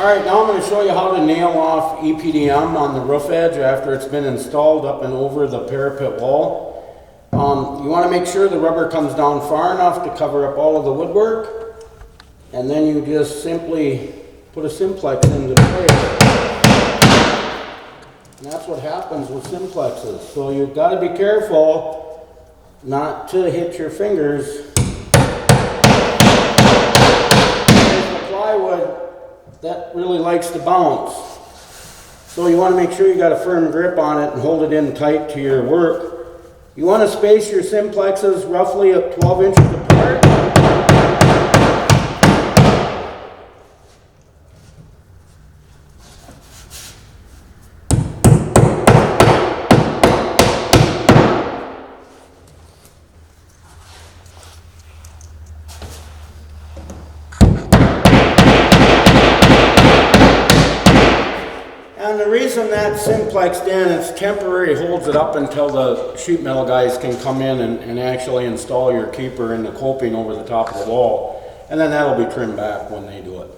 Alright, now I'm going to show you how to nail off EPDM on the roof edge after it's been installed up and over the parapet wall. You want to make sure the rubber comes down far enough to cover up all of the woodwork, and then you just simply put a simplex into place. And that's what happens with simplexes. So you've got to be careful not to hit your fingers. The plywood, that really likes to bounce. So you want to make sure you got a firm grip on it and hold it in tight to your work. You want to space your simplexes roughly at 12 inches apart. And the reason that's simplexed in, it's temporary, holds it up until the sheet metal guys can come in and actually install your keeper in the coping over the top of the wall. And then that'll be trimmed back when they do it.